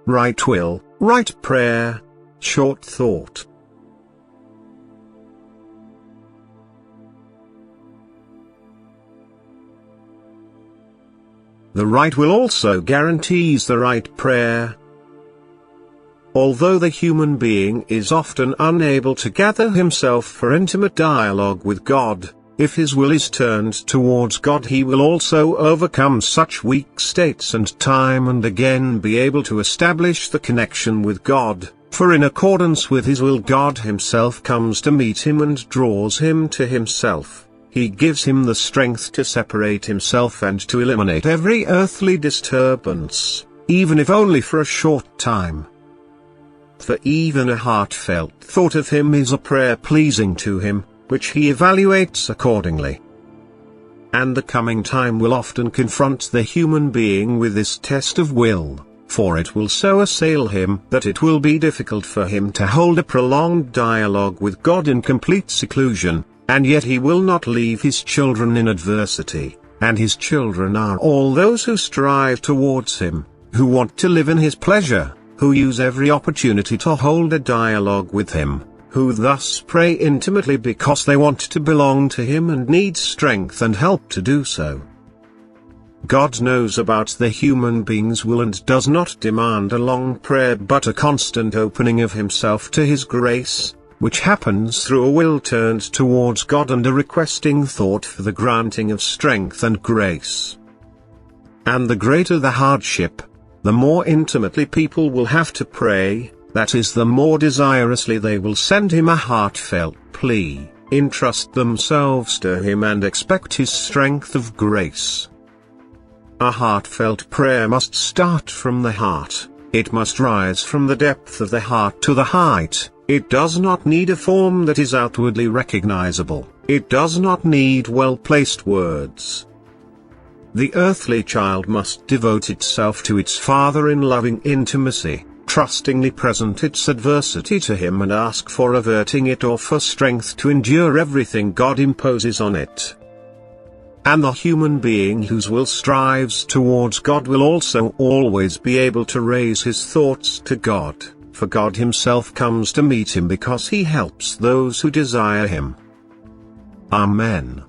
right will, right prayer, short thought. The right will also guarantees the right prayer. Although the human being is often unable to gather himself for intimate dialogue with God, if his will is turned towards God, he will also overcome such weak states and time and again be able to establish the connection with God, for in accordance with his will God himself comes to meet him and draws him to himself. He gives him the strength to separate himself and to eliminate every earthly disturbance, even if only for a short time. For even a heartfelt thought of him is a prayer pleasing to him, which he evaluates accordingly. And the coming time will often confront the human being with this test of will, for it will so assail him that it will be difficult for him to hold a prolonged dialogue with God in complete seclusion. And yet he will not leave his children in adversity, and his children are all those who strive towards him, who want to live in his pleasure, who use every opportunity to hold a dialogue with him, who thus pray intimately because they want to belong to him and need strength and help to do so. God knows about the human being's will and does not demand a long prayer but a constant opening of himself to his grace, which happens through a will turned towards God and a requesting thought for the granting of strength and grace. And the greater the hardship, the more intimately people will have to pray, that is, the more desirously they will send him a heartfelt plea, entrust themselves to him and expect his strength of grace. A heartfelt prayer must start from the heart, it must rise from the depth of the heart to the height. It does not need a form that is outwardly recognizable, it does not need well-placed words. The earthly child must devote itself to its father in loving intimacy, trustingly present its adversity to him and ask for averting it or for strength to endure everything God imposes on it. And the human being whose will strives towards God will also always be able to raise his thoughts to God. For God himself comes to meet him because he helps those who desire him. Amen.